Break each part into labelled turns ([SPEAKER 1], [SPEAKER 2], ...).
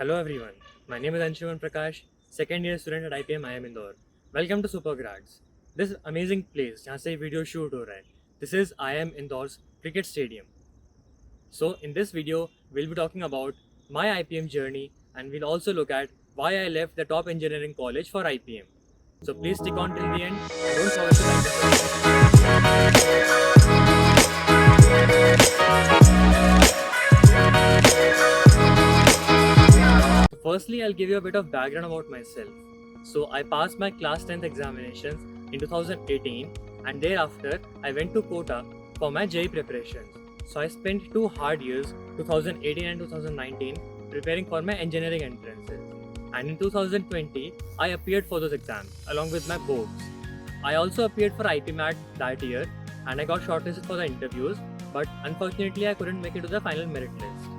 [SPEAKER 1] Hello everyone, my name is Anshuman Prakash, second year student at IPM Indore. Welcome to SuperGrads. This amazing place जहाँ से video shoot हो रहा है. This is IIM Indore's cricket stadium. So in this video, we'll be talking about my IPM journey and we'll also look at why I left the top engineering college for IPM. So please stick on till the end. Don't forget to like the Firstly, I'll give you a bit of background about myself. So I passed my class 10th examinations in 2018 and thereafter I went to Kota for my JEE preparations. So I spent 2 hard years, 2018 and 2019, preparing for my engineering entrances. And in 2020, I appeared for those exams along with my boards. I also appeared for IPMAT that year and I got shortlisted for the interviews, but unfortunately I couldn't make it to the final merit list.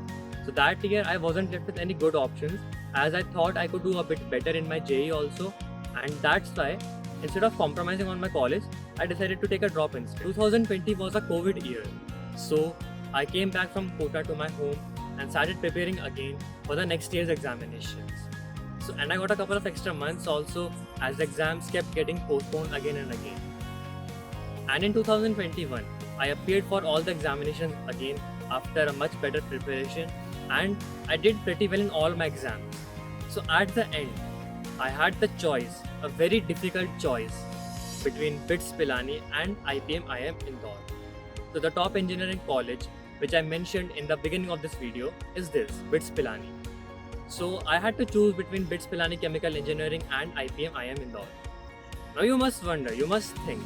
[SPEAKER 1] So that year I wasn't left with any good options as I thought I could do a bit better in my JEE also, and that's why instead of compromising on my college, I decided to take a drop instead. 2020 was a COVID year, so I came back from Kota to my home and started preparing again for the next year's examinations. So, and I got a couple of extra months also as the exams kept getting postponed again and again. And in 2021, I appeared for all the examinations again after a much better preparation, and I did pretty well in all my exams. So at the end, I had the choice, a very difficult choice, between BITS Pilani and IPM Indore. So the top engineering college, which I mentioned in the beginning of this video, is this, BITS Pilani. So I had to choose between BITS Pilani Chemical Engineering and IPM Indore. Now you must wonder, you must think,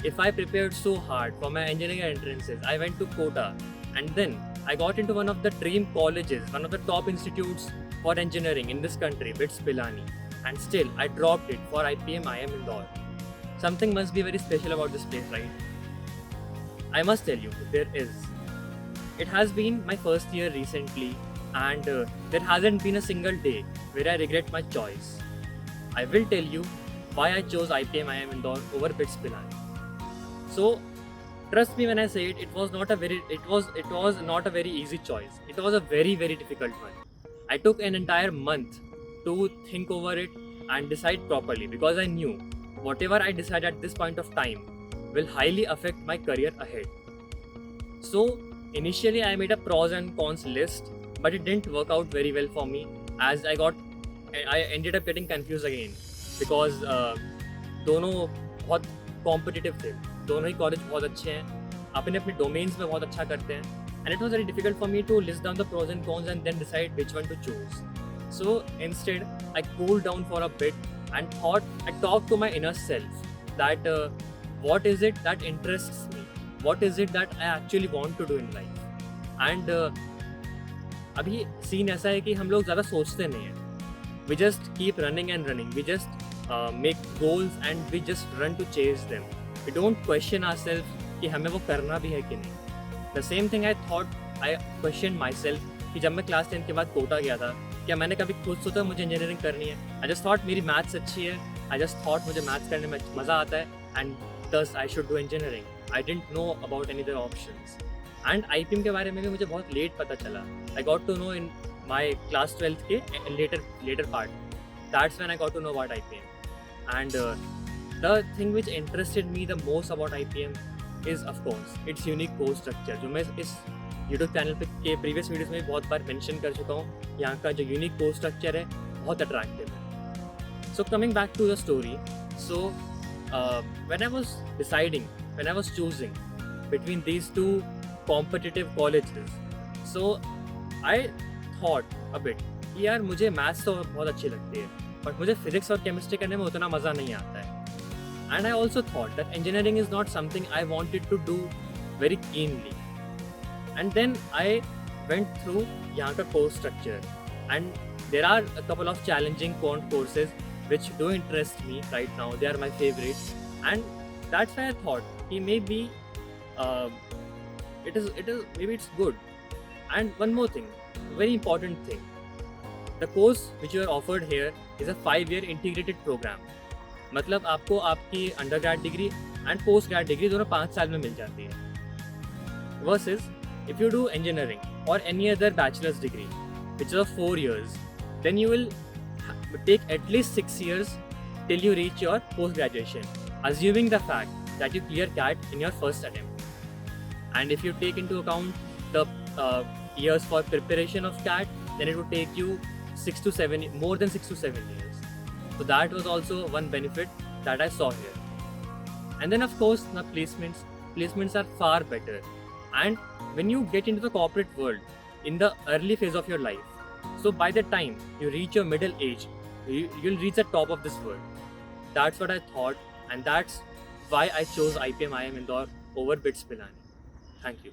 [SPEAKER 1] if I prepared so hard for my engineering entrances, I went to Kota and then I got into one of the dream colleges, one of the top institutes for engineering in this country, BITS Pilani, and still I dropped it for IPM Indore. Something must be very special about this place, right? I must tell you, there is. It has been my first year recently and there hasn't been a single day where I regret my choice. I will tell you why I chose IPM Indore over BITS Pilani. So trust me when I say it was not a very easy choice. It was a very difficult one. I took an entire month to think over it and decide properly because I knew whatever I decide at this point of time will highly affect my career ahead. So initially I made a pros and cons list, but it didn't work out very well for me as I ended up getting confused again because दोनों बहुत competitive थे, दोनों ही college बहुत अच्छे हैं, अपने अपने domains में बहुत अच्छा करते हैं, and it was very difficult for me to list down the pros and cons and then decide which one to choose. So instead, I cooled down for a bit and I talked to my inner self that what is it that interests me, what is it that I actually want to do in life. And अभी scene ऐसा है कि हम लोग ज़्यादा सोचते नहीं हैं. We just keep running and running. We just make goals and we just run to chase them. We don't question ourselves कि हमें वो करना भी है कि नहीं. The same thing I questioned myself कि जब मैं क्लास 10 के बाद कोटा गया था, क्या मैंने कभी खुद सोचा मुझे इंजीनियरिंग करनी है? I just thought मेरी मैथ्स अच्छी है. I just thought मुझे मैथ्स करने में मज़ा आता है and thus I should do engineering. I didn't know about any other options. And IPM के बारे में भी मुझे बहुत लेट पता चला. I got to know in my class 12th के later part. That's when I got to know about IPM. And the thing which interested me the most about IPM is of course its unique course structure, जो मैं इस YouTube channel पे के previous videos में बहुत बार mention कर चुका हूँ. यहाँ का जो यूनिक कोर्स स्ट्रक्चर है बहुत अट्रैक्टिव है. So coming back to the story, so when I was choosing between these two competitive colleges, so I thought a bit कि यार मुझे मैथ्स तो बहुत अच्छी लगती है, बट मुझे फिजिक्स और केमिस्ट्री करने में उतना मज़ा नहीं आता है. And I also thought that engineering is not something I wanted to do very keenly. And then I went through यहाँ का course structure, and there are a couple of challenging quant courses which do interest me right now. They are my favorites, and that's why I thought कि maybe maybe it's good. And one more thing, very important thing, the course which you are offered here is a 5-year integrated program. मतलब आपको आपकी undergrad degree and post grade degree दोनों 5 साल में मिल जाती है. Versus if you do engineering or any other bachelor's degree which is of 4 years, then you will take at least 6 years till you reach your post-graduation, assuming the fact that you clear CAT in your first attempt. And if you take into account the years for preparation of CAT, then it would take you more than 6 to 7 years. So that was also one benefit that I saw here. And then of course the placements are far better. And when you get into the corporate world in the early phase of your life, so by the time you reach your middle age, you'll reach the top of this world. That's what I thought, and that's why I chose IPM IIM Indore over BITS Pilani. Thank you.